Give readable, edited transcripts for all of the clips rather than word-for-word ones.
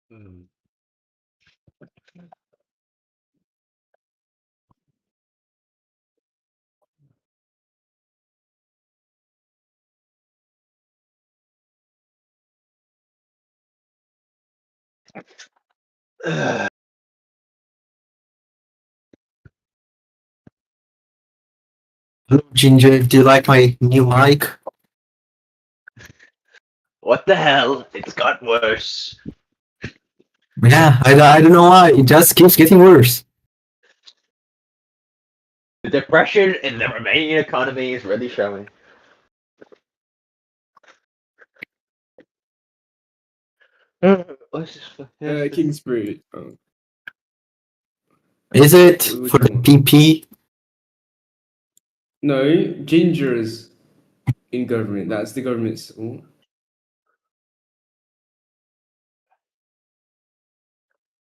Hmm. Hello, Ginger. Do you like my new mic? What the hell? It's got worse. Yeah, I don't know why. It just keeps getting worse. The depression in the Romanian economy is really showing. What's this? Kingsbury. Oh. Is it Which for the one? PP? No, Ginger's in government. That's the government's. Oh.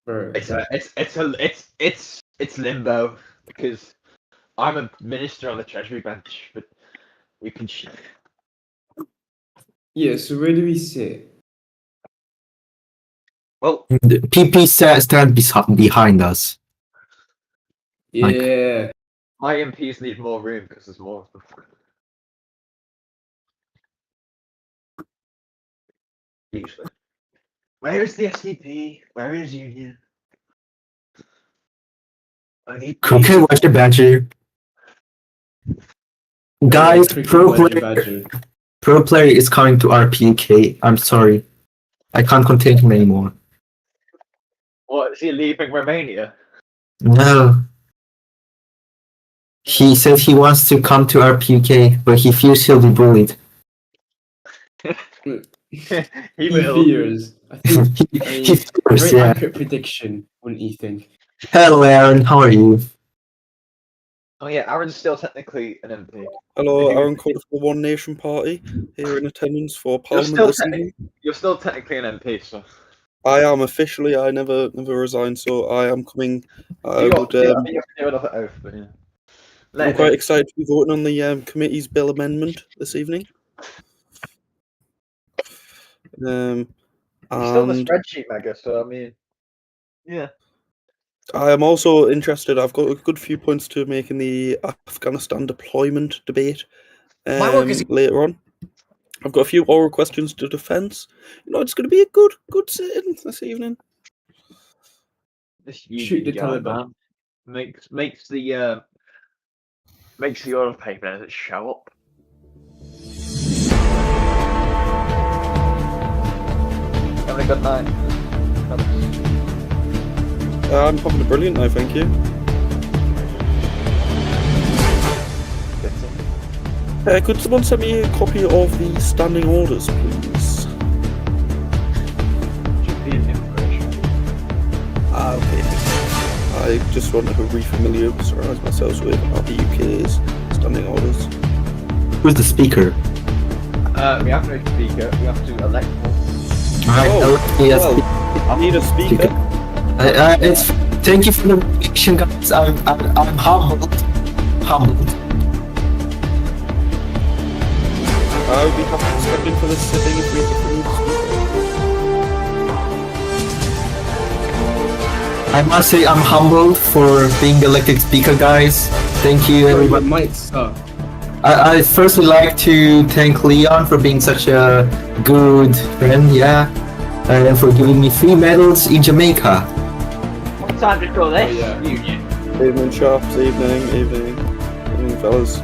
Bro, It's limbo because I'm a minister on the Treasury bench, but we can. yeah, so where do we sit? Well, The PP stand behind us. Like- Yeah. my MPs need more room because there's more of them. Usually. Where is the SDP? Where is Union? I need Crooked watch the badger. Guys, pro player is coming to RPK. I'm sorry. I can't contain him anymore. What, is he leaving Romania? No. He said he wants to come to RPK, but he fears he'll be bullied. He will. fears. I think. he I mean, fears, very yeah. accurate prediction, wouldn't you think? Hello, Aaron. How are you? Oh yeah, Aaron's still technically an MP. Hello, Aaron Coulter for the One Nation Party, here in attendance for Parliament this evening. You're still technically an MP, so. I am officially, I never resigned, so I am coming. You have to do another oath, but yeah. I'm quite excited to be voting on the committee's bill amendment this evening. You're still the And spreadsheet mega, so I mean, yeah. I am also interested. I've got a good few points to make in the Afghanistan deployment debate later on. I've got a few oral questions to defence. You know, it's going to be a good sit-in this evening. This Shoot the guy, Taliban. man, makes the oil paper show up. Having a good night. I'm having a brilliant night, thank you. Could someone send me a copy of the standing orders, please? Okay. I just want to refamiliarise myself with the UK's standing orders. Who's the speaker? We have no speaker. We have to elect one. I need a speaker. Thank you for the reaction, guys. I'm humbled. I would be happy to step in for this sitting if we need a speaker. I must say I'm humbled for being elected speaker, guys. Thank you, everybody. Might suck. I first would like to thank Leon for being such a good friend, yeah, and for giving me 3 medals in Jamaica. What time to call this? Yeah. Union. Evening, chaps. Evening, fellas.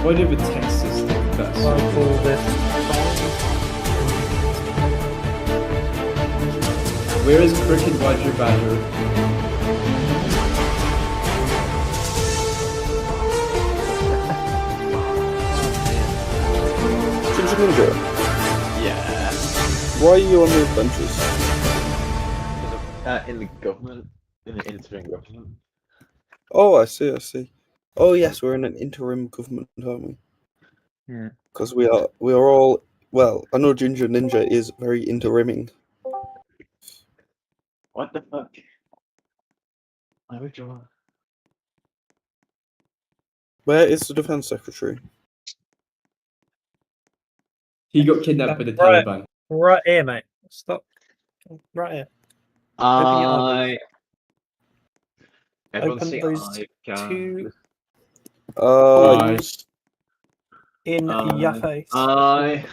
Why do we text this thing? That's so cool. Where is Cricket Roger Badger? Ginger Ninja, Yeah. why are you on the benches? In the government, in the interim government. Oh, I see. Oh yes, we're in an interim government, aren't we? Yeah. Because we are all, well, I know Ginger Ninja is very interiming. What the fuck? Why would you? Where is the Defense Secretary? He got kidnapped by the Right. Taliban. Right here, mate. Stop. Right here. Open your eyes. Everyone Open see those I two Aye. in your face. I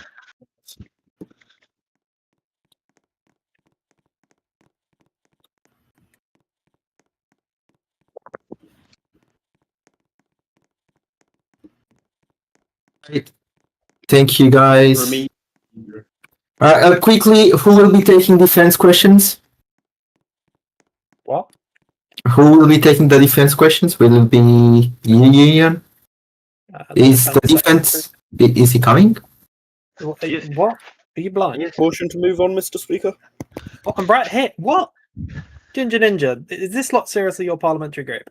Thank you, guys. Remain. Quickly, who will be taking defense questions? What? Who will be taking the defense questions? Will it be Union? Is the defense? Is he coming? Secretary. What? Are you blind? yes. Motion to move on, Mr. Speaker. Oh, I'm right here. What? Ginger Ninja, is this lot seriously your parliamentary group?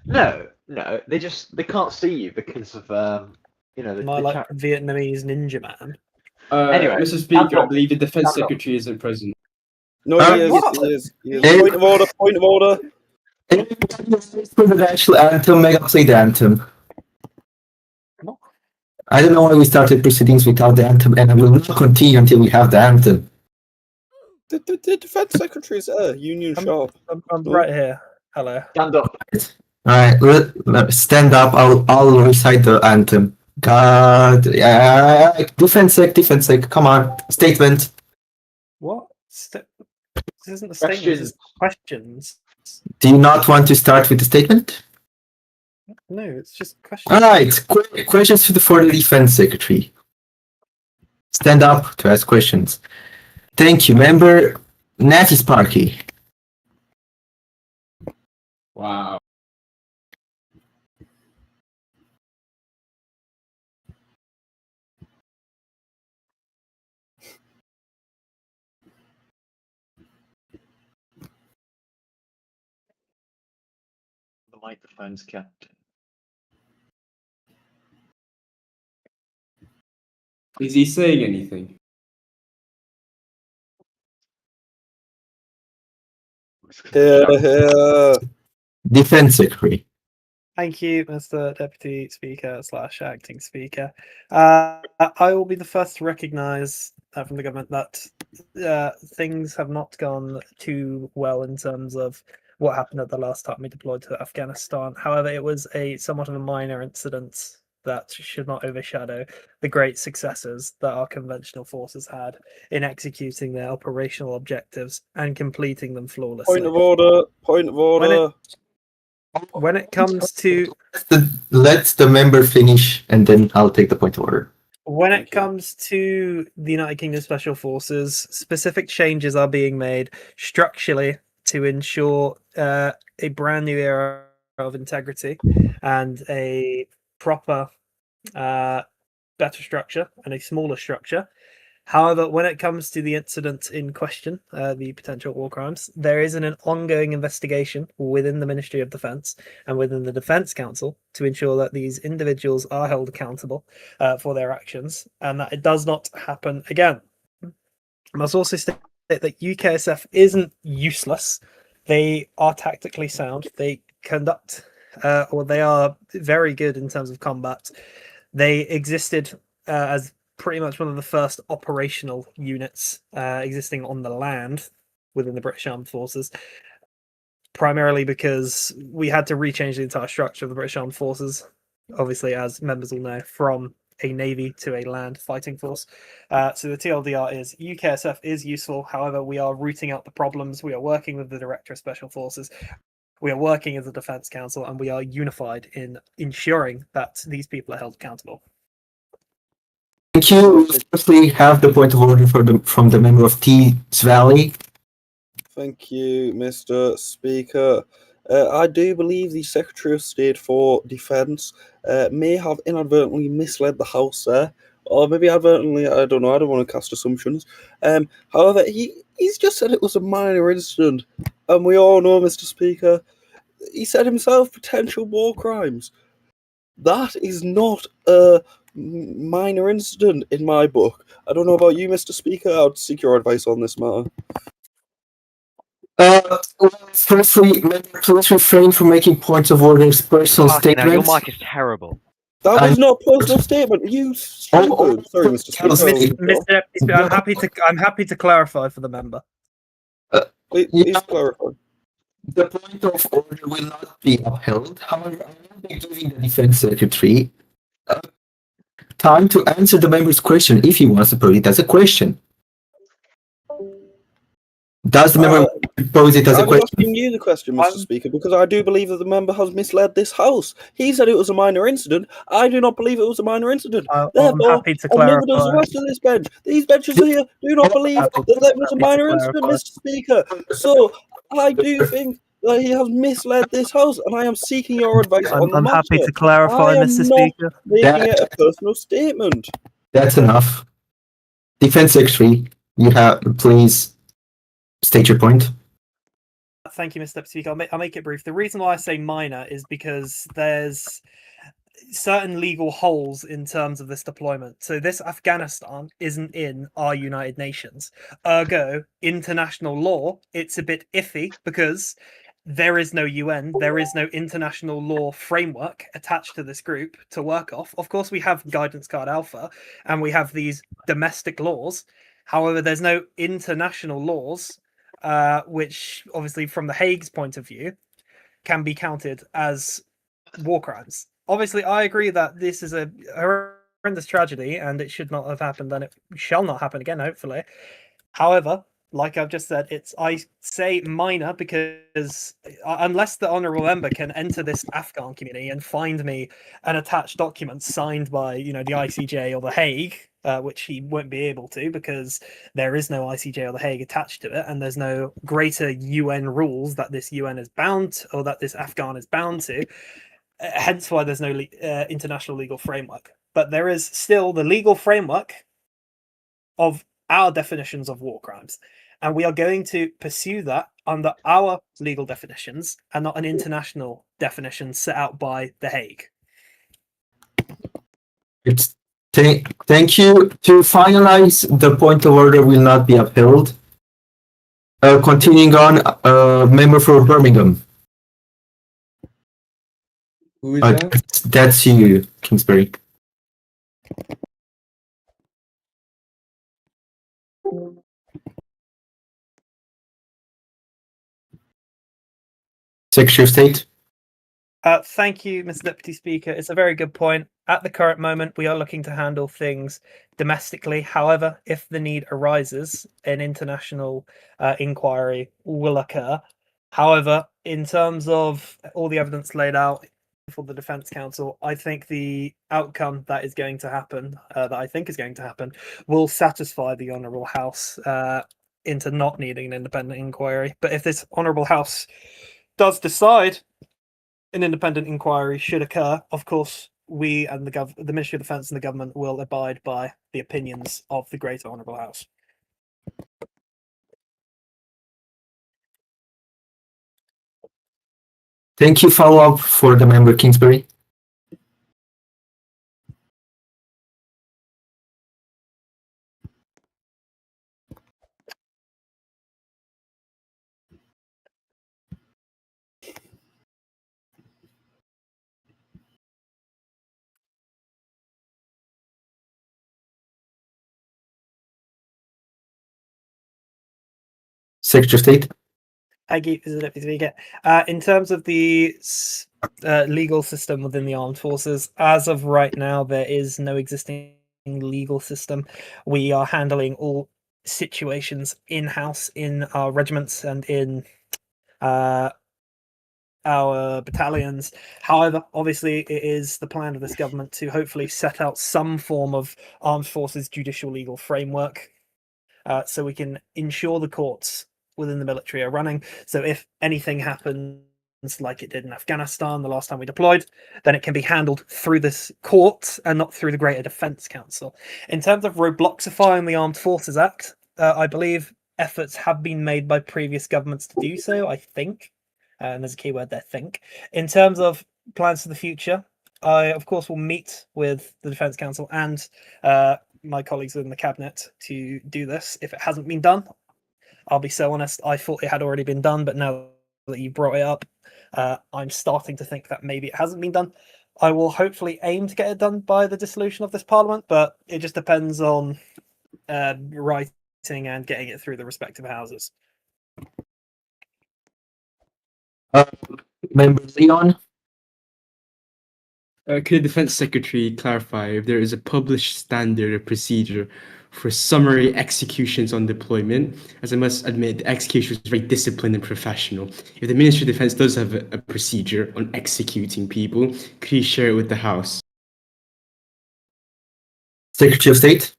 No, they can't see you because of the My like chat. Vietnamese ninja man. Anyway, Mr. Speaker, I up. believe the Defense Stand up. Secretary isn't present. No, he is. What? He is. He is. Hey. Point of order. Point of order. Presidential anthem, mega play the anthem. What? I don't know why we started proceedings without the anthem, and I will not continue until we have the anthem. The Defense Secretary's there. Union Sharp. I'm right here. Hello. Stand up. Alright, stand up. I'll recite the anthem. God, defense sec. Come on, statement. What? This isn't a statement. This is questions. Do you not want to start with the statement? No, it's just questions. Alright, questions for the defense secretary. Stand up to ask questions. Thank you, member Natty Sparky. Wow. The microphone's kept. Is he saying anything? Defense secretary. Thank you, Mr. Deputy Speaker / Acting Speaker. I will be the first to recognise from the government that things have not gone too well in terms of what happened at the last time we deployed to Afghanistan. However, it was somewhat of a minor incident that should not overshadow the great successes that our conventional forces had in executing their operational objectives and completing them flawlessly. Point of order. Point of order. When it comes to Let the member finish, and then I'll take the point of order. When it comes to the United Kingdom Special Forces, specific changes are being made structurally to ensure a brand new era of integrity and a proper, better structure and a smaller structure. However, when it comes to the incident in question, the potential war crimes, there is an ongoing investigation within the Ministry of Defence and within the Defence Council to ensure that these individuals are held accountable for their actions and that it does not happen again. I must also state that UKSF isn't useless. They are tactically sound. They conduct, or they are very good in terms of combat. They existed as pretty much one of the first operational units existing on the land within the British Armed Forces, primarily because we had to rechange the entire structure of the British Armed Forces, obviously, as members will know, from a navy to a land fighting force. So the TLDR is UKSF is useful. However, we are rooting out the problems. We are working with the Director of Special Forces. We are working as a Defence Council, and we are unified in ensuring that these people are held accountable. Thank you. Firstly, have the point of order from the member of Tees Valley. Thank you, Mr. Speaker. I do believe the Secretary of State for Defence may have inadvertently misled the House there, or maybe advertently, I don't know, I don't want to cast assumptions. However, he's just said it was a minor incident, and we all know, Mr. Speaker, he said himself potential war crimes. That is not a minor incident in my book. I don't know about you, Mr. Speaker. I would seek your advice on this matter. Well, firstly, please refrain from making points of orders, personal Fucking hell, your statements. mic is terrible. That I- was not a personal statement. You stupid. oh, Sorry, Mr. Speaker. Mr. I'll withdraw. Mr. Deputy Speaker, I'm happy to clarify for the member. Please, Yeah. please clarify. The point of order will not be upheld. However, I will be giving the defense secretary time to answer the member's question if he wants to pose it as a question. Does the member pose it as a I'm question? asking you the question, Mr. Speaker, because I do believe that the member has misled this House. He said it was a minor incident. I do not believe it was a minor incident. I'm Therefore, happy to and neither does the clarify. rest of this bench. These benches here do not believe that that was a minor incident, Mr. Speaker. So I do think that he has misled this House, and I am seeking your advice on the I'm matter. happy to clarify, I am Mr. not Speaker. making it a personal statement. That's enough. Defense secretary, you have please state your point. Thank you, Mr. Deputy Speaker. I'll make it brief. The reason why I say minor is because there's certain legal holes in terms of this deployment. So this Afghanistan isn't in our United Nations. Ergo, international law, it's a bit iffy because there is no UN, there is no international law framework attached to this group to work off. Of course, we have Guidance Card Alpha and we have these domestic laws. However, there's no international laws, which obviously from the Hague's point of view can be counted as war crimes. Obviously, I agree that this is a horrendous tragedy and it should not have happened and it shall not happen again, hopefully. However, like I've just said, I say minor because unless the honourable member can enter this Afghan community and find me an attached document signed by, the ICJ or the Hague, which he won't be able to because there is no ICJ or the Hague attached to it, and there's no greater UN rules that this UN is bound or that this Afghan is bound to. Hence why there's no international legal framework. But there is still the legal framework of our definitions of war crimes. And we are going to pursue that under our legal definitions and not an international definition set out by The Hague. Thank you. To finalize, the point of order will not be upheld. Continuing on, member for Birmingham. Who is that? That's you, Kingsbury. Secretary of State. Thank you, Mr. Deputy Speaker. It's a very good point. At the current moment, we are looking to handle things domestically. However, if the need arises, an international inquiry will occur. However, in terms of all the evidence laid out for the Defence Council, I think the outcome that is going to happen, will satisfy the Honourable House into not needing an independent inquiry. But if this Honourable House does decide an independent inquiry should occur, of course, we and the Ministry of Defence and the government will abide by the opinions of the Great Honourable House. Thank you. Follow up for the member Kingsbury. Secretary of State. Thank you, Mr. Deputy Speaker. In terms of the legal system within the armed forces, as of right now, there is no existing legal system. We are handling all situations in-house in our regiments and in our battalions. However, obviously, it is the plan of this government to hopefully set out some form of armed forces judicial legal framework so we can ensure the courts within the military are running. So if anything happens like it did in Afghanistan the last time we deployed, then it can be handled through this court and not through the Greater Defence Council. In terms of Robloxifying the Armed Forces Act, I believe efforts have been made by previous governments to do so, I think. And there's a key word there, think. In terms of plans for the future, I, of course, will meet with the Defence Council and my colleagues within the Cabinet to do this if it hasn't been done. I'll be so honest, I thought it had already been done, but now that you brought it up, I'm starting to think that maybe it hasn't been done. I will hopefully aim to get it done by the dissolution of this parliament, but it just depends on writing and getting it through the respective houses. Member Leon? Could the Defense Secretary clarify if there is a published standard or procedure for summary executions on deployment? As I must admit, the execution was very disciplined and professional. If the Ministry of Defense does have a procedure on executing people, could you share it with the House? Secretary of State?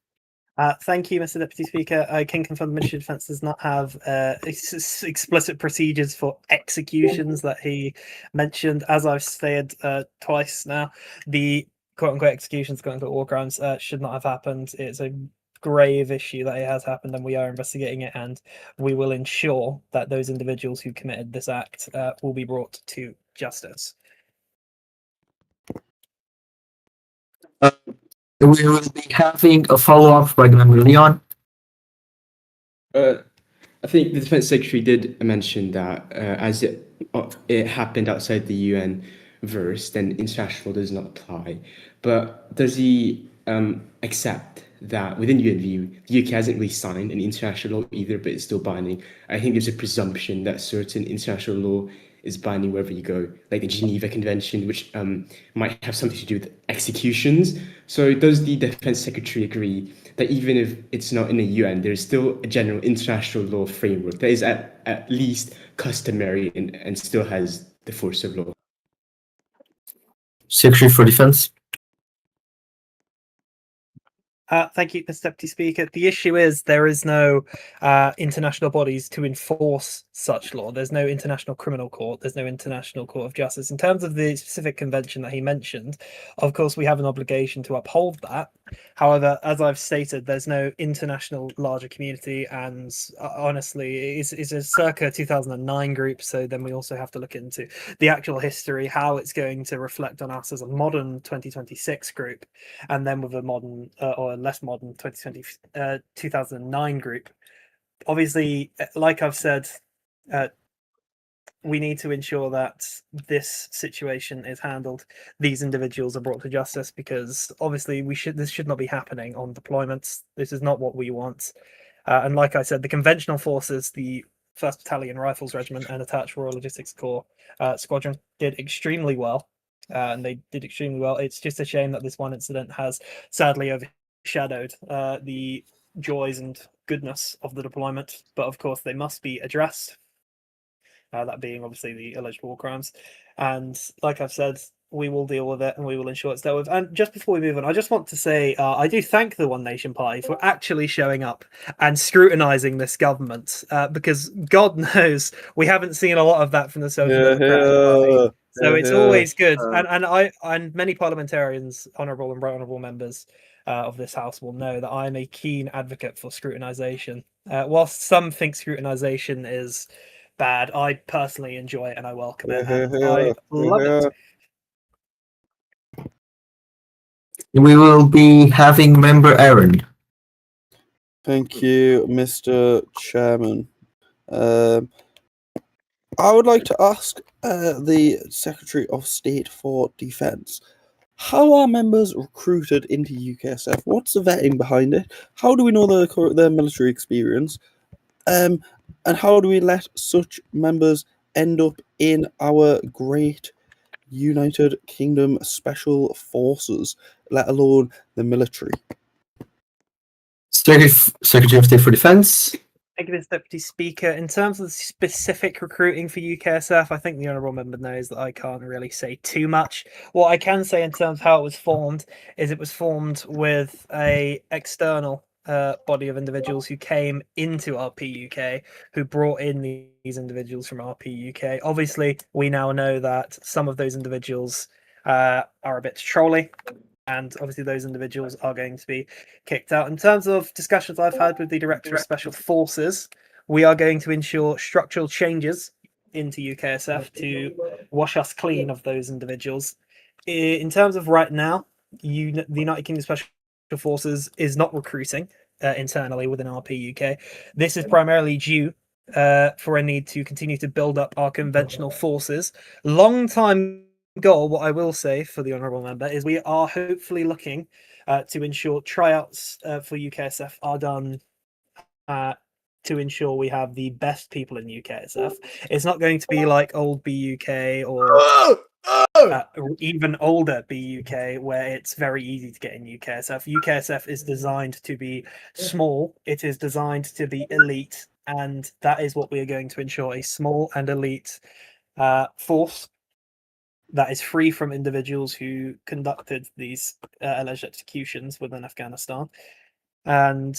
Thank you, Mr. Deputy Speaker. I can confirm the Ministry of Defence does not have explicit procedures for executions that he mentioned. As I've said twice now, the quote-unquote executions, quote-unquote war crimes, should not have happened. It's a grave issue that it has happened, and we are investigating it, and we will ensure that those individuals who committed this act will be brought to justice. We will be having a follow-up by the member Leon. I think the Defense Secretary did mention that as it happened outside the UN verse, then international does not apply. But does he accept that within UNV, the UK hasn't really signed an international law either, but it's still binding? I think there's a presumption that certain international law is binding wherever you go, like the Geneva Convention, which might have something to do with executions. So does the Defense Secretary agree that even if it's not in the UN, there is still a general international law framework that is at least customary and still has the force of law? Secretary for Defense? Thank you, Mr. Deputy Speaker. The issue is there is no international bodies to enforce such law. There's no International Criminal Court. There's no International Court of Justice. In terms of the specific convention that he mentioned, of course, we have an obligation to uphold that. However, as I've stated, there's no international larger community, and honestly, it's a circa 2009 group. So then we also have to look into the actual history, how it's going to reflect on us as a modern 2026 group, and then with a modern or less modern 2009 group. Obviously, like I've said, we need to ensure that this situation is handled. These individuals are brought to justice, because obviously this should not be happening on deployments. This is not what we want. And like I said, the conventional forces, the 1st Battalion Rifles Regiment and Attached Royal Logistics Corps Squadron did extremely well. And they did extremely well. It's just a shame that this one incident has sadly overshadowed the joys and goodness of the deployment. But of course, they must be addressed. That being obviously the alleged war crimes. And like I've said, we will deal with it and we will ensure it's dealt with. And just before we move on, I just want to say I do thank the One Nation Party for actually showing up and scrutinising this government, because God knows we haven't seen a lot of that from the Social Democratic Party. So it's always good. And many parliamentarians, honourable and right honourable members of this House will know that I'm a keen advocate for scrutinisation. Whilst some think scrutinisation is bad, I personally enjoy it and I welcome it. And I love it. We will be having member Aaron. Thank you, Mr. Chairman. I would like to ask the Secretary of State for Defence, how are members recruited into UKSF? What's the vetting behind it? How do we know their military experience? And how do we let such members end up in our great United Kingdom Special Forces, let alone the military? Secretary of State for Defence. Thank you, Mr. Deputy Speaker. In terms of the specific recruiting for UKSF, I think the honourable member knows that I can't really say too much. What I can say in terms of how it was formed is it was formed with a external body of individuals who came into RP UK, who brought in these individuals from RP UK. Obviously, we now know that some of those individuals are a bit trolly, and obviously those individuals are going to be kicked out. In terms of discussions I've had with the Director of Special Forces, we are going to ensure structural changes into UKSF to wash us clean of those individuals. In terms of right now, the United Kingdom Special Forces is not recruiting. internally within RP UK. This is primarily due for a need to continue to build up our conventional forces. Long time goal, what I will say for the honourable member is we are hopefully looking to ensure tryouts for UKSF are done to ensure we have the best people in UKSF. It's not going to be like old BUK or even older BUK, where it's very easy to get in UKSF. UKSF is designed to be small. It is designed to be elite, and that is what we are going to ensure: a small and elite force that is free from individuals who conducted these alleged executions within Afghanistan. And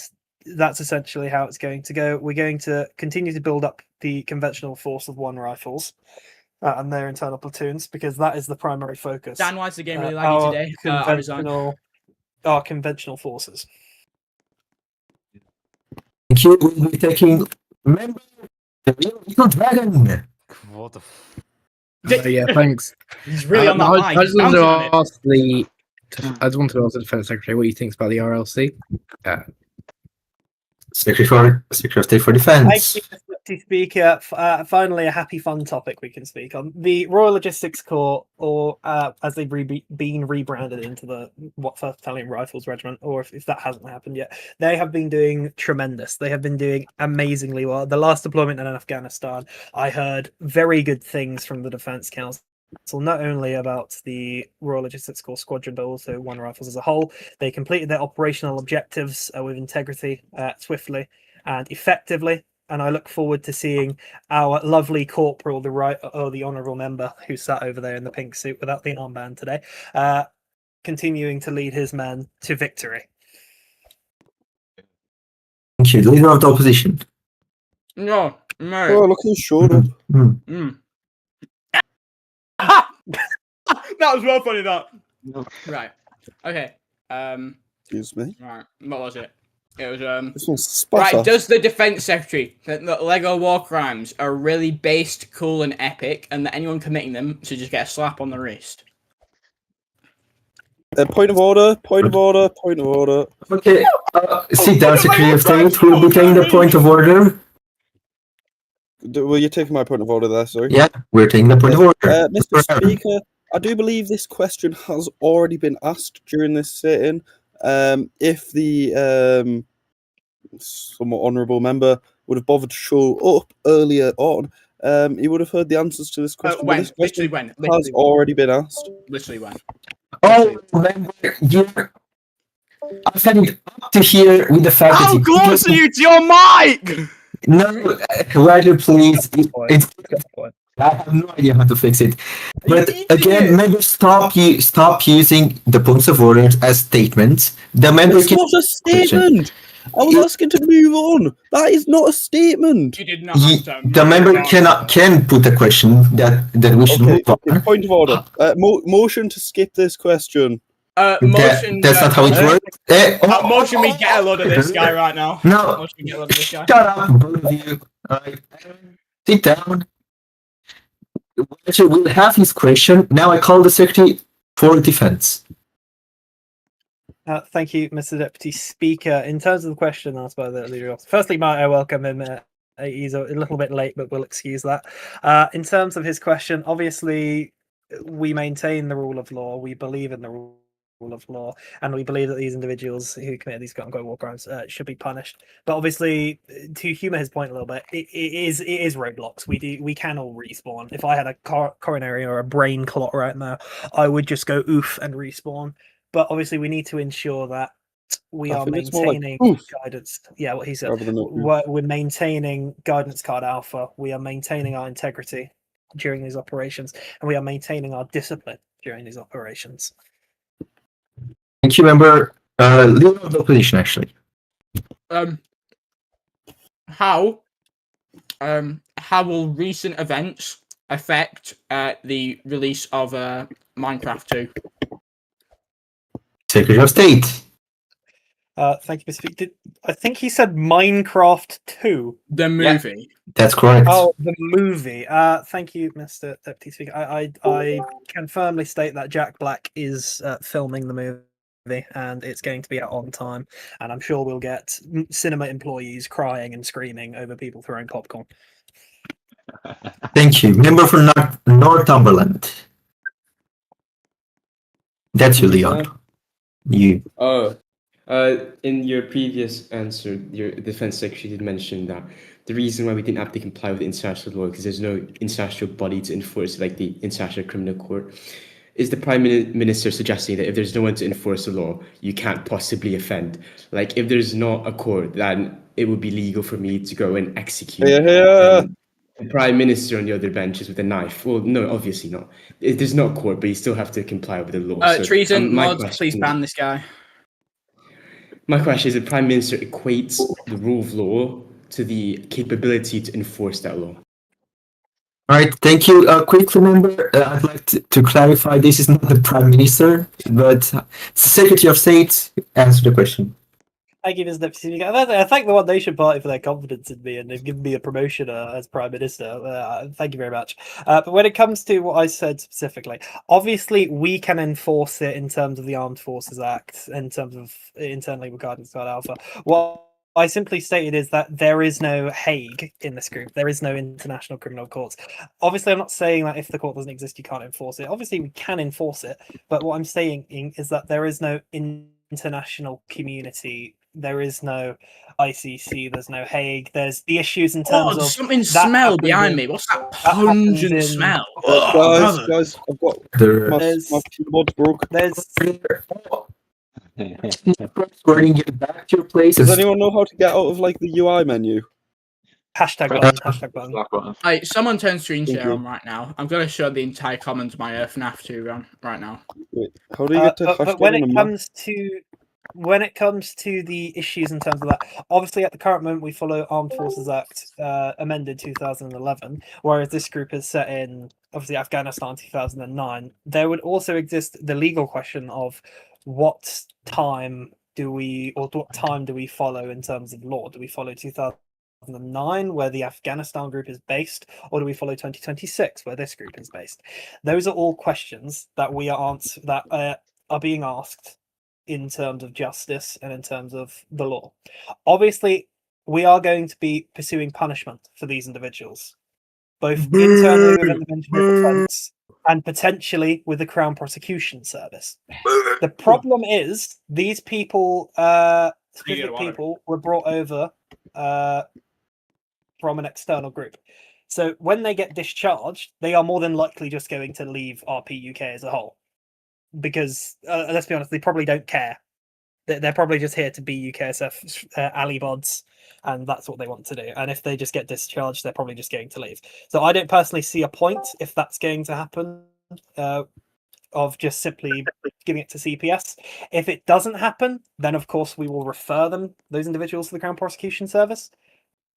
that's essentially how it's going to go. We're going to continue to build up the conventional force of 1 rifles and their internal platoons, because that is the primary focus. Dan, why is the game really laggy today? Our conventional forces. Thank you. We'll be taking member the Real Eagle Dragon. What the? Yeah, thanks. He's really on that line. I just wanted to ask the Defence Secretary what he thinks about the RLC. Secretary of State for Defence. Thank you, Mr. Speaker. Finally, a happy, fun topic we can speak on. The Royal Logistics Corps, or as they've been rebranded into the First Battalion Rifles Regiment, or if that hasn't happened yet, they have been doing tremendous. They have been doing amazingly well. The last deployment in Afghanistan, I heard very good things from the Defence Council. Not only about the Royal Logistics Corps squadron, but also 1 Rifles as a whole. They completed their operational objectives with integrity, swiftly and effectively. And I look forward to seeing our lovely corporal, the honourable member who sat over there in the pink suit without the armband today, continuing to lead his men to victory. Thank you. Leader of the opposition. No. Oh, look who showed up. That was well funny, that. Right. Okay. Excuse me. Right. What was it? It was This one's spot right. off. Does the Defence Secretary think that Lego War Crimes are really based, cool, and epic, and that anyone committing them should just get a slap on the wrist? Point of order. Point of order. Point of order. Okay, sit down, Secretary of State. We'll be taking the point of order. Were you taking my point of order there? Sorry. Yeah, we're taking the point of order. Mr. Speaker, I do believe this question has already been asked during this sit-in. If the somewhat honourable member would have bothered to show up earlier on, he would have heard the answers to this question. When? This question Literally when? has already been asked. Literally when? Oh, member, I'm standing up to here with the fact that How you close are you to your mic? No, Roger, please. I have no idea how to fix it. But again, maybe stop using the points of order as statements. The member It's not a statement. I was asking to move on. That is not a statement. You did not have to. The member can put a question that we should move on. Okay, point of order. Motion to skip this question. Motion. That's not how it works. Motion. We get a load of this guy right now. No. Motion. We get a load of this guy. Shut up, both of you. Sit down. We'll have his question. Now I call the Secretary for Defense. Thank you, Mr. Deputy Speaker. In terms of the question asked by the leader, firstly, might I welcome him. He's a little bit late, but we'll excuse that. In terms of his question, obviously, we maintain the rule of law. We believe in the rule of law, and we believe that these individuals who commit these quote-unquote war crimes should be punished. But obviously, to humour his point a little bit, it is roadblocks. We can all respawn. If I had a coronary or a brain clot right now, I would just go oof and respawn. But obviously, we need to ensure that we are maintaining guidance. Yeah, what he said. We're maintaining guidance card alpha. We are maintaining our integrity during these operations, and we are maintaining our discipline during these operations. Thank you, member. Leader of the opposition, actually. How will recent events affect the release of Minecraft 2? Secretary of State. Thank you, Mr. Speaker. I think he said Minecraft 2. The movie. That's correct. Oh, the movie. Thank you, Mr. Deputy Speaker. I can firmly state that Jack Black is filming the movie. and it's going to be out on time. And I'm sure we'll get cinema employees crying and screaming over people throwing popcorn. Thank you. Member for Northumberland. That's you, Leon. You. Oh, in your previous answer, your defense secretary did mention that the reason why we didn't have to comply with international law because there's no international body to enforce, like the International Criminal Court. Is the Prime Minister suggesting that if there's no one to enforce the law, you can't possibly offend? Like, if there's not a court, then it would be legal for me to go and execute the Prime Minister on the other benches with a knife. Well, no, obviously not. There's no court, but you still have to comply with the law. Treason, mods, please ban this guy. My question is, the Prime Minister equates the rule of law to the capability to enforce that law. All right, thank you. Quickly, member, I'd like to clarify this is not the Prime Minister, but Secretary of State. Answer the question. Thank you, Mr. Deputy Speaker. I thank the One Nation Party for their confidence in me, and they've given me a promotion as Prime Minister. Thank you very much. But when it comes to what I said specifically, obviously we can enforce it in terms of the Armed Forces Act, in terms of internally regarding Squad Alpha. What I simply stated is that there is no Hague in this group. There is no international criminal courts. Obviously, I'm not saying that if the court doesn't exist, you can't enforce it. Obviously, we can enforce it. But what I'm saying is that there is no international community. There is no ICC. There's no Hague. There's the issues in terms of something smell behind me. What's that pungent smell? Guys, I've got my keyboard broke. Running it back to your place. Does anyone know how to get out of like the UI menu? Hashtag button. Hey, someone turn screen share on right now. I'm going to show the entire commons my FNAF 2 run right now. Wait, how do you get to hashtag but when it comes to the issues in terms of that, obviously at the current moment we follow Armed Forces Act amended 2011, whereas this group is set in obviously Afghanistan 2009. There would also exist the legal question of what time do we follow in terms of law? Do we follow 2009 where the Afghanistan group is based, or do we follow 2026 where this group is based? Those are all questions that are being asked in terms of justice and in terms of the law. Obviously, we are going to be pursuing punishment for these individuals, both internally within the Ministry of Defence and potentially with the Crown Prosecution Service. The problem is these people, specific people, were brought over from an external group. So when they get discharged, they are more than likely just going to leave RP UK as a whole. Because let's be honest, they probably don't care. They're probably just here to be UKSF alibods, and that's what they want to do. And if they just get discharged, they're probably just going to leave. So I don't personally see a point if that's going to happen of just simply giving it to CPS. If it doesn't happen, then of course we will refer those individuals to the Crown Prosecution Service.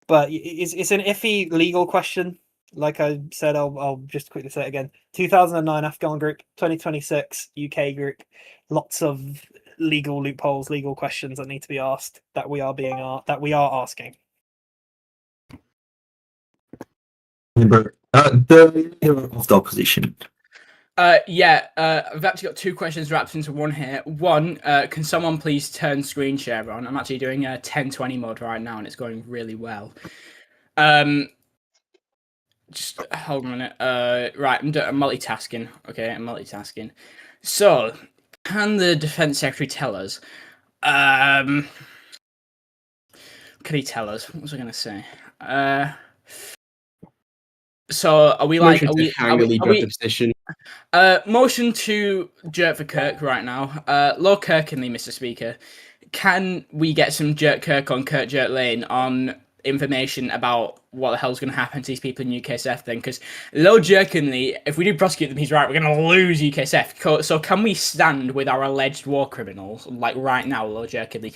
But it's an iffy legal question. Like I said, I'll just quickly say it again. 2009 Afghan group, 2026 UK group. Lots of legal loopholes, legal questions that need to be asked that we are asking. The leader of the opposition. I've actually got two questions wrapped into one here. One, can someone please turn screen share on? I'm actually doing a 1020 mod right now, and it's going really well. Just hold on a minute. Right, I'm multitasking. Okay, I'm multitasking. So, can the Defence Secretary tell us? Can he tell us? What was I going to say? So, are we like? Motion to jerk for Kirk right now. Lord Kirkney, Mr. Speaker. Can we get some jerk Kirk on Kirk Jerk Lane on information about what the hell's going to happen to these people in UKSF then? Because Lord Jerkinley, if we do prosecute them, he's right, we're going to lose UKSF. So can we stand with our alleged war criminals, like right now, Lord Jerkinley?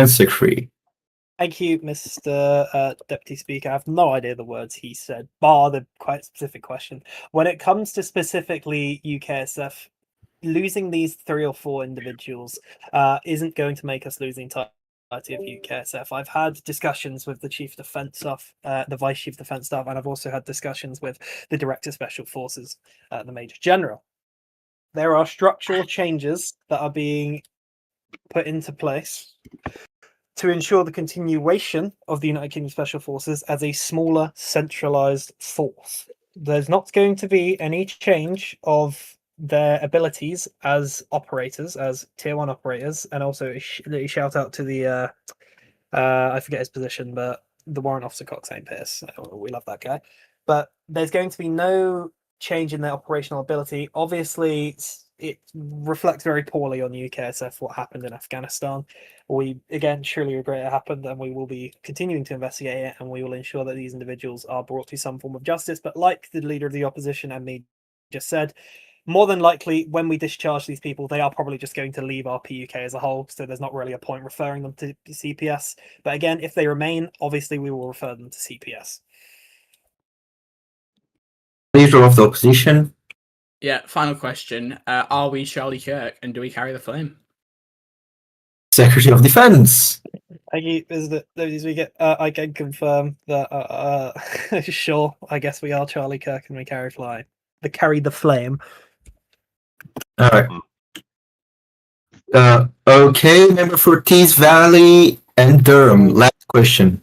Secretary. Thank you, Mr. Deputy Speaker. I have no idea the words he said, bar the quite specific question. When it comes to specifically UKSF, losing these 3 or 4 individuals isn't going to make us losing time of UKSF. I've had discussions with the Chief Defence Staff, the Vice Chief Defence Staff, and I've also had discussions with the Director Special Forces, the Major General. there are structural changes that are being put into place to ensure the continuation of the United Kingdom Special Forces as a smaller, centralized force. There's not going to be any change of their abilities as operators, as Tier 1 operators, and also a shout out to the, I forget his position, but the Warrant Officer Cox St. Pierce. We love that guy. But there's going to be no change in their operational ability. Obviously, it reflects very poorly on UKSF what happened in Afghanistan. We again truly regret it happened, and we will be continuing to investigate it, and we will ensure that these individuals are brought to some form of justice. But like the leader of the opposition and me just said, more than likely, when we discharge these people, they are probably just going to leave our PUK as a whole, so there's not really a point referring them to CPS. But again, if they remain, obviously we will refer them to CPS. Leader of the opposition. Yeah, final question. Are we Charlie Kirk and do we carry the flame? Secretary of Defense. Thank you, those we get. I can confirm that. Sure, I guess we are Charlie Kirk and we carry the flame. All right. Okay, member for Tees Valley and Durham. Last question.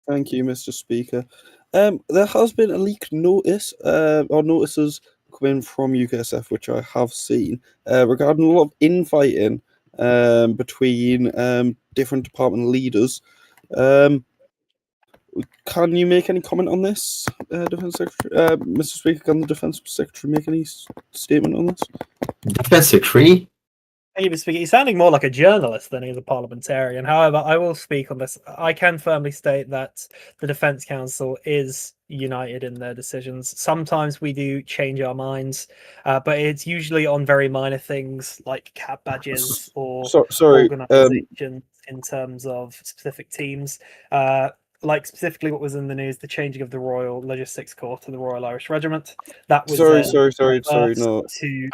Thank you, Mr. Speaker. There has been a leaked notice, or notices coming from UKSF, which I have seen, regarding a lot of infighting between different department leaders. Can you make any comment on this, Defence Secretary? Mr. Speaker, can the Defence Secretary make any statement on this? Defense Secretary. Thank you, Mr. Speaker. He's sounding more like a journalist than he's a parliamentarian. However, I will speak on this. I can firmly state that the Defence Council is united in their decisions. Sometimes we do change our minds, but it's usually on very minor things like cap badges or organisation in terms of specific teams. Like specifically what was in the news, the changing of the Royal Logistics Corps to the Royal Irish Regiment. That was sorry. No,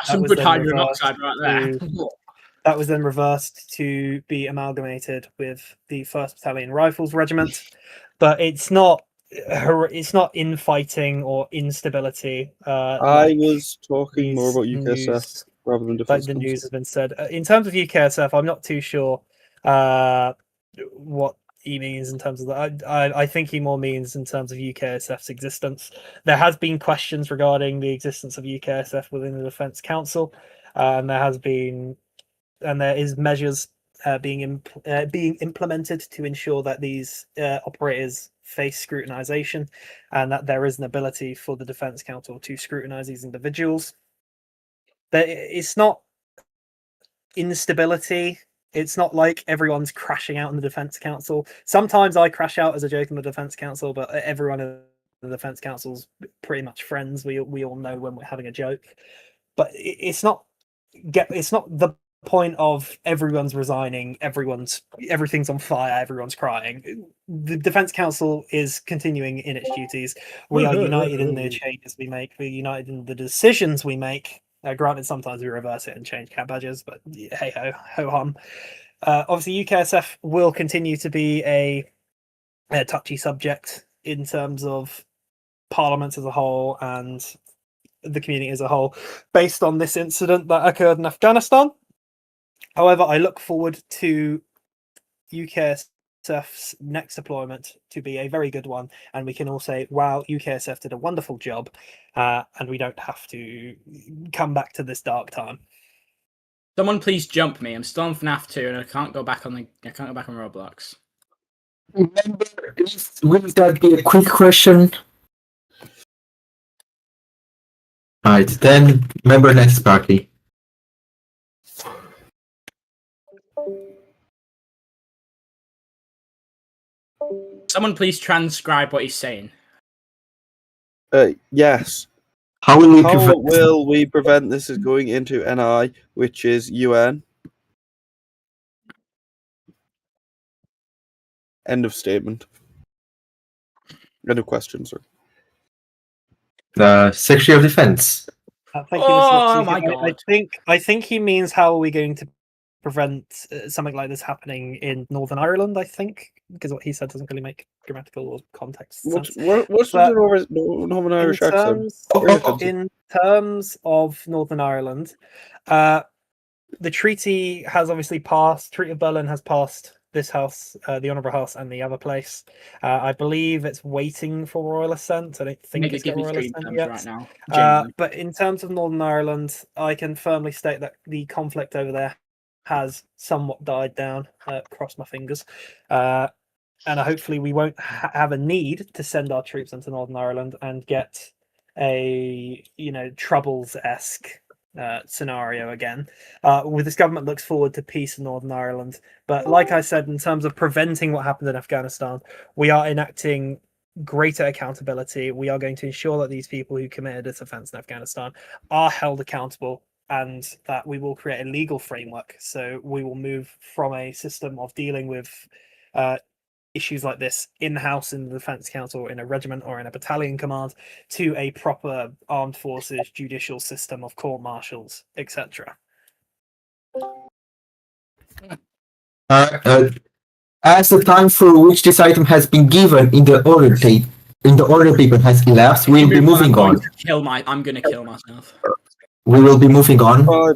some good hydrogen oxide right there. That was then reversed to be amalgamated with the 1st Battalion Rifles Regiment, but it's not infighting or instability. I was talking more about UKSF rather than Defence. Like the news has been said. In terms of UKSF, I'm not too sure what he means in terms of that. I think he more means in terms of UKSF's existence. There has been questions regarding the existence of UKSF within the Defence Council, and there is measures being implemented to ensure that these operators face scrutinization, and that there is an ability for the Defence Council to scrutinize these individuals. It's not instability. It's not like everyone's crashing out in the Defence Council. Sometimes I crash out as a joke in the Defence Council, but everyone in the Defence Council's pretty much friends. We all know when we're having a joke, but it's not the point of everyone's resigning, everything's on fire, everyone's crying. The Defence Council is continuing in its duties. We are united in the changes we make. We're united in the decisions we make. Granted, sometimes we reverse it and change cap badges, but hey ho hum. Obviously, UKSF will continue to be a touchy subject in terms of Parliament as a whole and the community as a whole, based on this incident that occurred in Afghanistan. However, I look forward to UKSF's next deployment to be a very good one, and we can all say, wow, UKSF did a wonderful job, and we don't have to come back to this dark time. Someone please jump me. I'm still on FNAF 2 and I can't go back on Roblox. Remember, will that be a quick question? Alright, then member next party. Someone please transcribe what he's saying. Yes. How will we prevent this as going into NI, which is UN? End of statement. End of question, sir. Secretary of Defense. Thank you, Mr. My God. I think he means how are we going to prevent something like this happening in Northern Ireland, I think, because what he said doesn't really make grammatical or context sense. What's But the Northern Irish accent? In terms of Northern Ireland, the treaty has obviously passed. Treaty of Berlin has passed this house, the Honourable House, and the other place. I believe it's waiting for royal assent. I don't think it's got royal assent yet. Right now, But in terms of Northern Ireland, I can firmly state that the conflict over there has somewhat died down. Cross my fingers. And hopefully we won't have a need to send our troops into Northern Ireland and get a Troubles-esque scenario again. With this government looks forward to peace in Northern Ireland. But like I said, in terms of preventing what happened in Afghanistan, we are enacting greater accountability. We are going to ensure that these people who committed this offence in Afghanistan are held accountable, and that we will create a legal framework. So we will move from a system of dealing with issues like this in-house in the Defence Council, in a regiment or in a battalion command, to a proper armed forces judicial system of court-martials, etc. As the time for which this item has been given in the order paper has elapsed, we'll be moving on. I'm gonna kill myself. We will be moving on. Bye.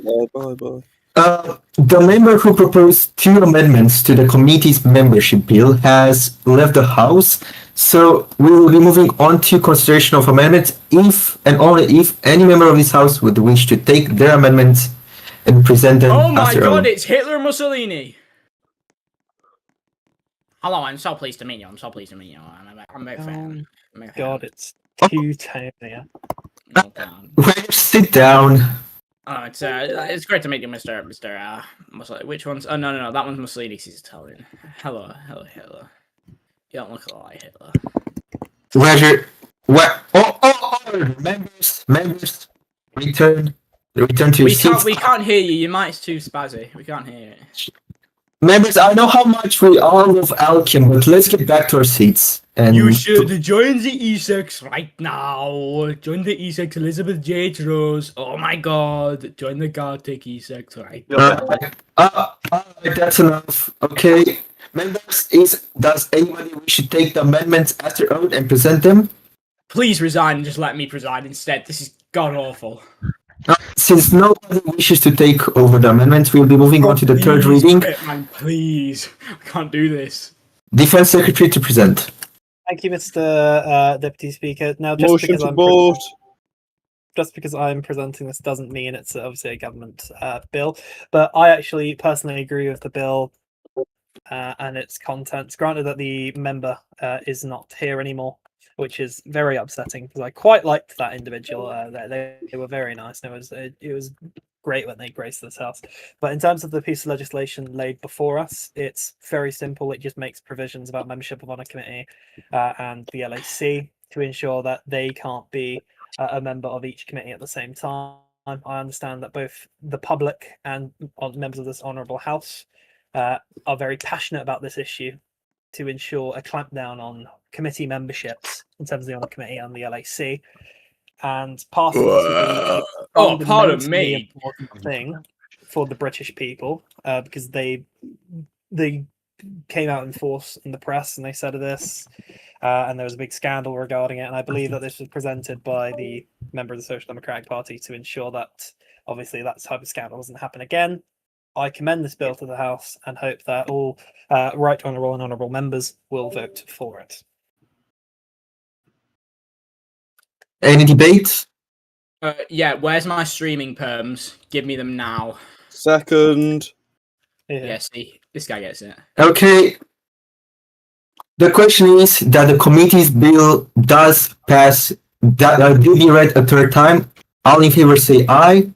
The member who proposed 2 amendments to the committee's membership bill has left the House, so we will be moving on to consideration of amendments if and only if any member of this House would wish to take their amendments and present them. Oh my as their god, own. it's Hitler and Mussolini! Hello, I'm so pleased to meet you. I'm a big fan. God, it's too tame here. Sit down. Oh, it's great to meet you, Mr. Mussolini. Which one's? Oh no, that one's Mussolini. He's Italian. Hello, Hitler. You don't look like Hitler. Roger. What? Members, return to your seats. We can't hear you. Your mic's too spazzy. We can't hear it. Members, I know how much we all love Alchem, but let's get back to our seats. And You should join the E6 right now. Join the E6 Elizabeth J. Rose. Oh my god. Join the Gartic E6 right now. that's enough. Okay. Members, does anybody wish to take the amendments as their own and present them? Please resign and just let me preside instead. This is god awful. Since nobody wishes to take over the amendments, we'll be moving on to the third reading. Man, please. I can't do this. Defense Secretary to present. Thank you, Mr. Deputy Speaker. Now, just Motion because to I'm vote. just because I'm presenting this doesn't mean it's obviously a government bill, but I actually personally agree with the bill and its contents. Granted that the member is not here anymore, which is very upsetting because I quite liked that individual. They were very nice. And it was great when they graced this house. But in terms of the piece of legislation laid before us, it's very simple. It just makes provisions about membership of Honour Committee and the LAC to ensure that they can't be a member of each committee at the same time. I understand that both the public and members of this honourable house are very passionate about this issue to ensure a clampdown on committee memberships in terms of the Honour Committee and the LAC. And passing this would be a pardon me. important thing for the British people because they came out in force in the press and they said this, and there was a big scandal regarding it. And I believe that this was presented by the member of the Social Democratic Party to ensure that obviously that type of scandal doesn't happen again. I commend this bill to the House and hope that all right honourable and honourable members will vote for it. Any debate? Yeah, where's my streaming perms? Give me them now. Second. Yeah, see, this guy gets it. Okay. The question is that the committee's bill does pass. That will be read a third time. All in favor say aye.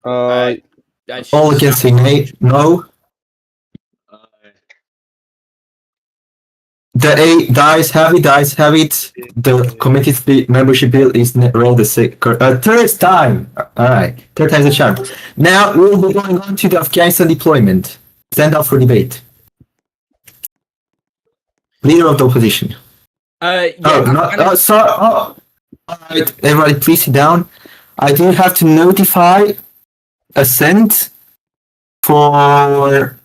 All against say nay. No. The ayes have it. The committee's membership bill is read the third time. Alright, third time's a charm. Now we'll be going on to the Afghanistan deployment. Stand up for debate. Leader of the opposition. Alright, everybody please sit down. I do have to notify assent for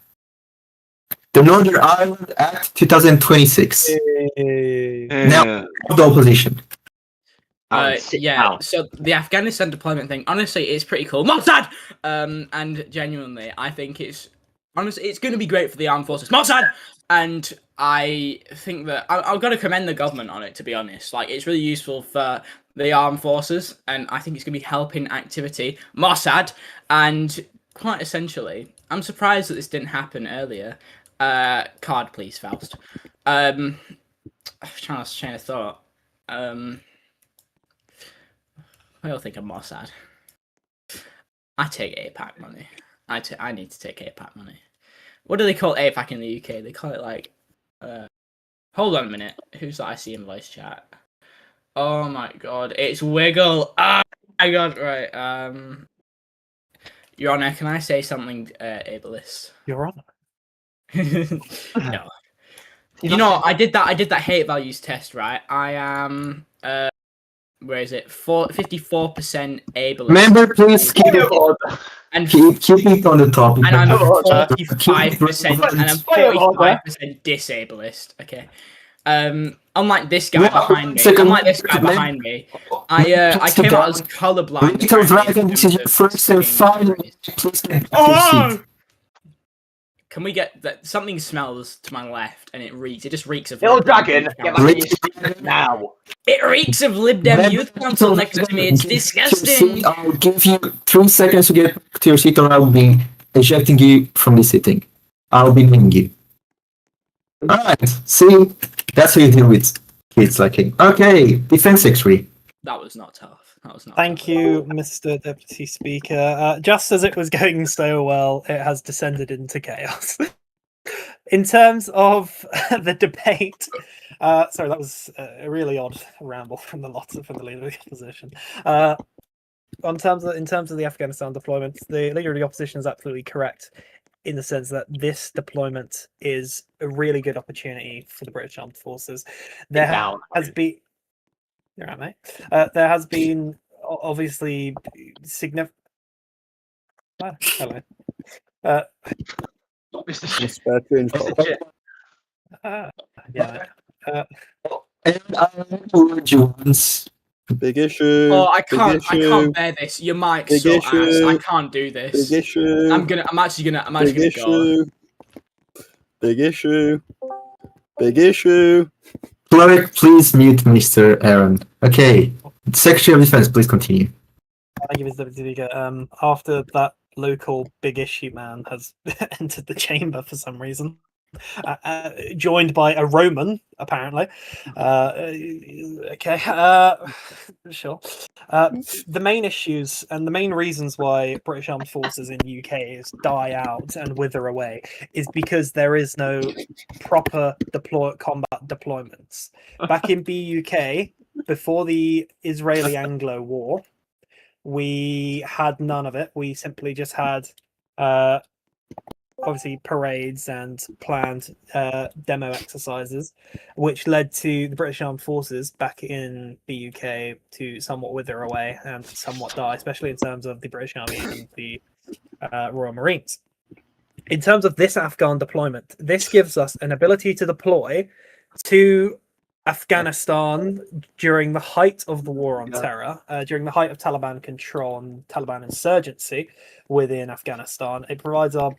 the Northern Ireland Act 2026. Now, the opposition. So the Afghanistan deployment thing, honestly, it's pretty cool. Mossad! And genuinely, I think it's going to be great for the armed forces. Mossad! And I think that I've got to commend the government on it, to be honest. Like, it's really useful for the armed forces, and I think it's going to be helping activity. Mossad! And quite essentially, I'm surprised that this didn't happen earlier. Card, please, Faust. I'm trying to chain of thought. I don't think of Mossad. I take APAC money. I need to take APAC money. What do they call APAC in the UK? They call it like... hold on a minute. Who's that I see in voice chat? Oh my god. It's Wiggle. Oh my god. Right. Your Honor, can I say something ableist? Your Honor? No. You know, I did that hate values test, right? I am... where is it? 54% ableist. Remember, please keep it and keep it on the topic. and I'm 45% and I'm 45% disableist. Okay. Unlike this guy behind me. Unlike this guy behind me. I came out as colorblind. Little Dragon, this is your first and final. Please get back to your seat. Can we get that? Something smells to my left, and it reeks. It just reeks of. Little Dragon, get back to your seat now. It reeks of Lib Dem Youth Council next to me. It's disgusting. I'll give you 3 seconds to get back to your seat, or I will be ejecting you from the sitting. I'll be winning you. Alright, see, that's how you deal with kids like him. Okay, Defense Secretary. That was not tough. That was not. Thank you, Mr. Deputy Speaker. Just as it was going so well, it has descended into chaos. In terms of the debate, sorry, that was a really odd ramble from the leader of the opposition. In terms of the Afghanistan deployment, the leader of the opposition is absolutely correct in the sense that this deployment is a really good opportunity for the British Armed Forces. There has been. You're right, mate. There has been obviously significant. Hello. Spare change. Yeah. And I heard you once. Big issue. Oh, I big can't issue, bear this. Your mic big so issue, ass. I can't do this. Big issue. I'm actually gonna Big go. issue. Big issue. Big issue. Cleric, please mute Mr. Aaron. Okay. Secretary of Defense, please continue. Thank you, Mr. Deputy Speaker. After that local big issue man has entered the chamber for some reason, joined by a Roman, apparently. Okay, sure. The main issues and the main reasons why British Armed Forces in the UK is die out and wither away is because there is no proper combat deployments. Back in BUK, before the Israeli-Anglo War, we had none of it. We simply just had obviously parades and planned demo exercises, which led to the British Armed Forces back in the UK to somewhat wither away and somewhat die, especially in terms of the British Army and the Royal Marines. In terms of this Afghan deployment, this gives us an ability to deploy to Afghanistan during the height of the war on terror, during the height of Taliban control and Taliban insurgency within Afghanistan. It provides our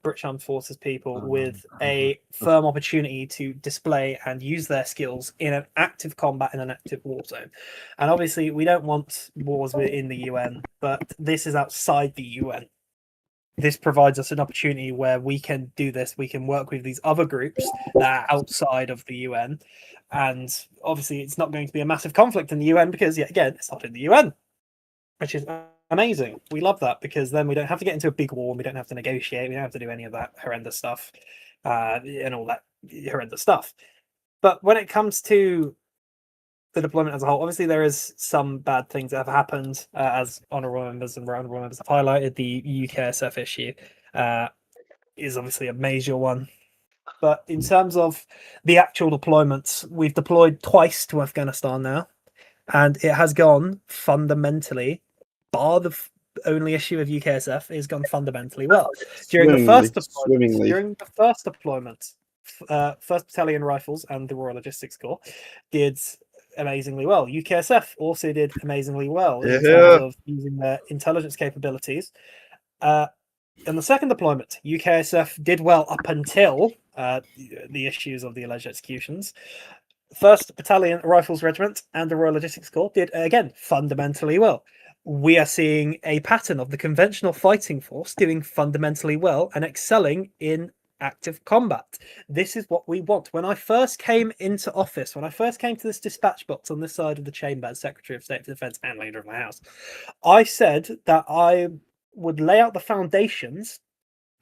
British Armed Forces people with a firm opportunity to display and use their skills in an active combat in an active war zone. And obviously, we don't want wars within the UN, but this is outside the UN. This provides us an opportunity where we can do this. We can work with these other groups that are outside of the UN. And obviously, it's not going to be a massive conflict in the UN because, yet again, it's not in the UN, which is amazing. We love that because then we don't have to get into a big war and we don't have to negotiate. We don't have to do any of that horrendous stuff and all that horrendous stuff. But when it comes to the deployment as a whole, obviously there is some bad things that have happened, as honourable members and honourable members have highlighted. The UKSF issue is obviously a major one. But in terms of the actual deployments, we've deployed twice to Afghanistan now, and it has gone fundamentally, bar the only issue with UKSF is gone fundamentally well. During the first deployment, 1st Battalion Rifles and the Royal Logistics Corps did amazingly well. UKSF also did amazingly well in terms of using their intelligence capabilities. In the second deployment, UKSF did well up until the issues of the alleged executions. 1st Battalion Rifles Regiment and the Royal Logistics Corps did, again, fundamentally well. We are seeing a pattern of the conventional fighting force doing fundamentally well and excelling in active combat. This is what we want. When I first came into office, when I first came to this dispatch box on this side of the chamber as Secretary of State for Defence and Leader of my House, I said that I would lay out the foundations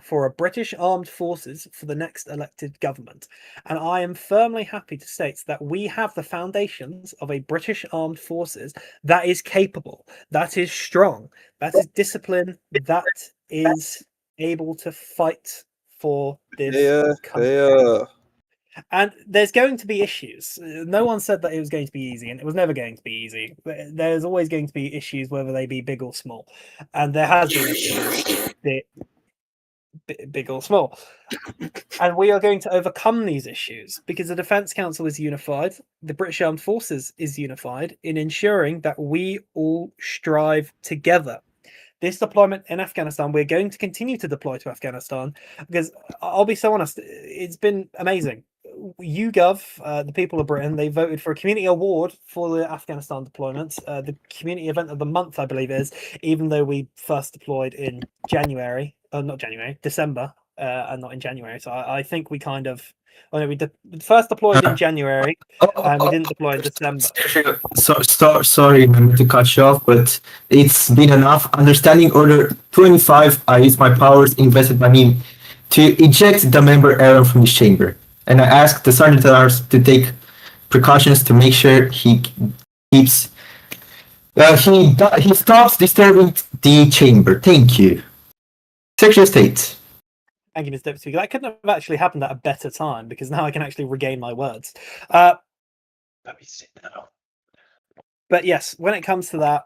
for a British armed forces for the next elected government. And I am firmly happy to state that we have the foundations of a British armed forces that is capable, that is strong, that is disciplined, that is able to fight for this country. And there's going to be issues. No one said that it was going to be easy, and it was never going to be easy. There's always going to be issues, whether they be big or small. And there has been issues, big or small. And we are going to overcome these issues because the Defence Council is unified. The British Armed Forces is unified in ensuring that we all strive together. This deployment in Afghanistan, we're going to continue to deploy to Afghanistan because I'll be so honest, it's been amazing. YouGov, the people of Britain, they voted for a community award for the Afghanistan deployment. The community event of the month, I believe, is, even though we first deployed in December, and not in January. So I think we kind of, we first deployed in January, and we didn't deploy in December. Sorry to cut you off, but it's been enough. Understanding Order 25, I use my powers invested by me to eject the member Aaron from this chamber. And I ask the Sergeant at Arms to take precautions to make sure he keeps... he stops disturbing the chamber. Thank you. Secretary of State. Thank you, Mr. Deputy Speaker. That couldn't have actually happened at a better time because now I can actually regain my words. Let me sit down. But yes, when it comes to that,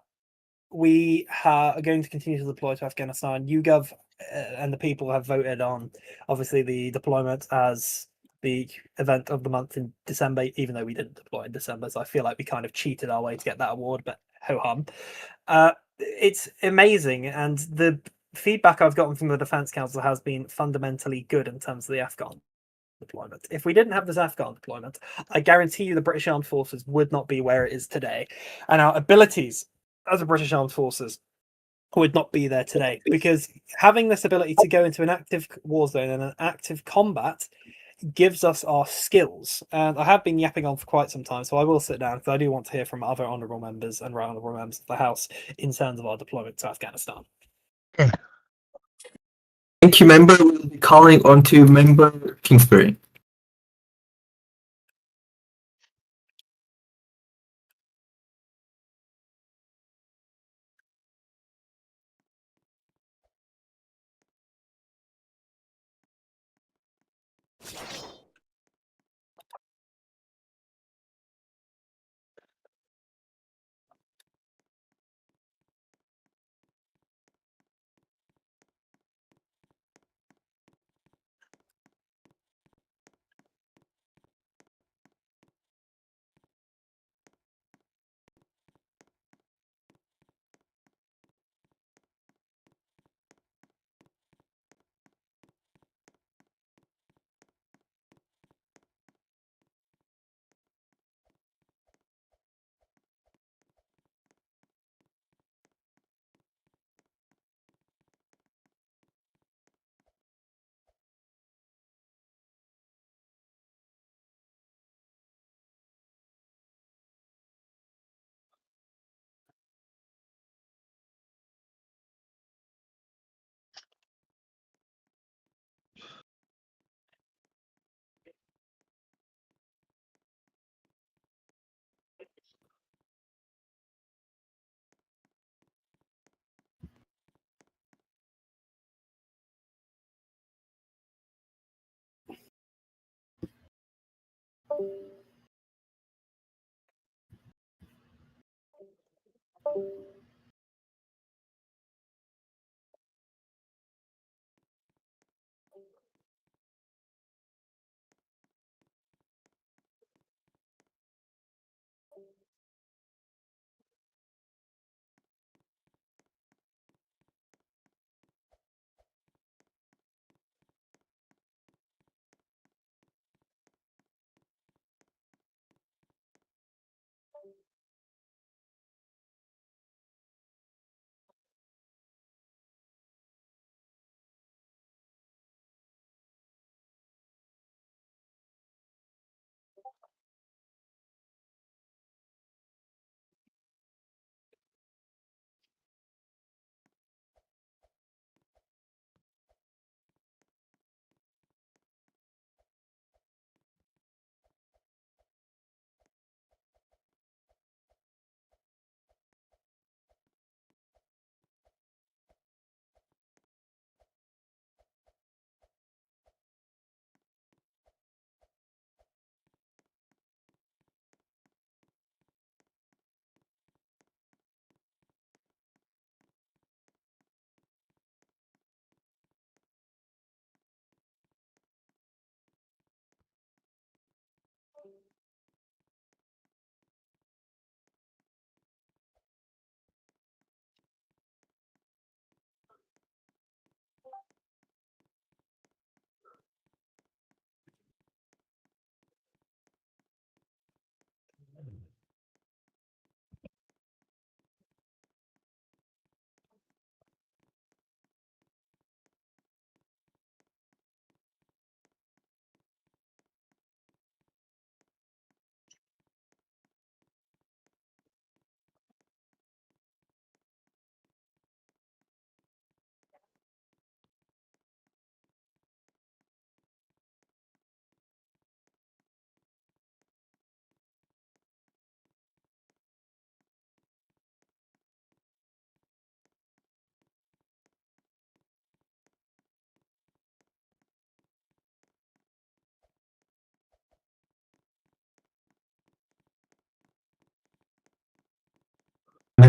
we are going to continue to deploy to Afghanistan. YouGov and the people have voted on, obviously, the deployment as the event of the month in December, even though we didn't deploy in December. So I feel like we kind of cheated our way to get that award, but ho-hum. It's amazing, and the feedback I've gotten from the Defence Council has been fundamentally good in terms of the Afghan deployment. If we didn't have this Afghan deployment, I guarantee you the British Armed Forces would not be where it is today. And our abilities as a British Armed Forces would not be there today, because having this ability to go into an active war zone and an active combat gives us our skills. And I have been yapping on for quite some time, so I will sit down because I do want to hear from other honourable members and honourable members of the House in terms of our deployment to Afghanistan. Thank you, member. We'll be calling on to member Kingsbury.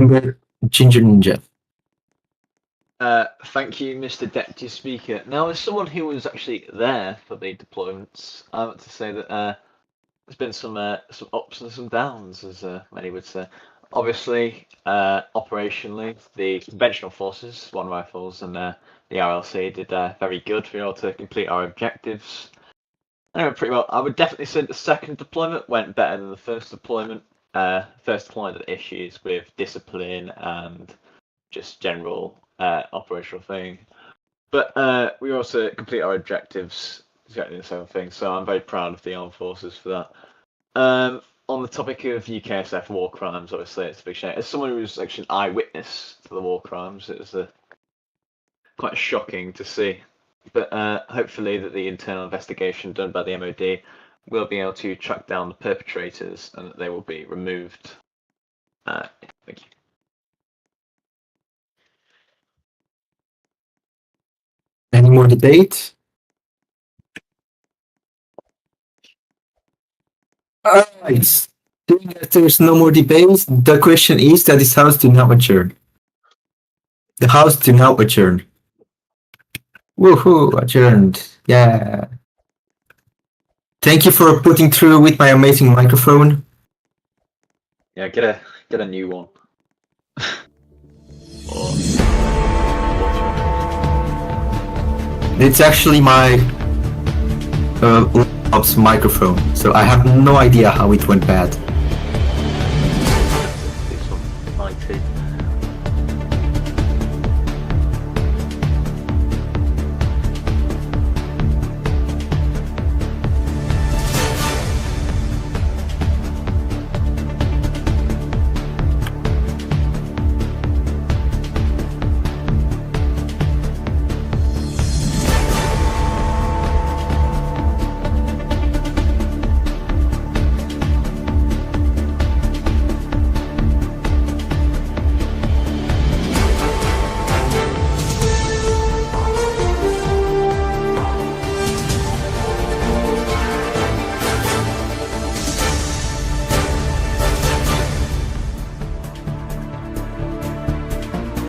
member Ginger Ninja. Thank you, Mr. Deputy Speaker. Now, as someone who was actually there for the deployments, I want to say that there's been some ups and some downs, as many would say. Obviously, operationally, the conventional forces, One Rifles, and the RLC did very good for to complete our objectives. Anyway, pretty well. I would definitely say the second deployment went better than the first deployment. First deployment had issues with discipline and just general operational thing, but we also complete our objectives exactly the same thing. So I'm very proud of the armed forces for that. On the topic of UKSF war crimes, obviously it's a big shame. As someone who was actually an eyewitness to the war crimes, it was quite shocking to see. But hopefully that the internal investigation done by the MOD will be able to track down the perpetrators and that they will be removed. Thank you. Any more debate? Alright. Seeing that there's no more debate, the question is that this house do now adjourn. The house do now adjourn. Woohoo, adjourned. Yeah. Thank you for putting through with my amazing microphone. Yeah, get a new one. It's actually my laptop's microphone, so I have no idea how it went bad.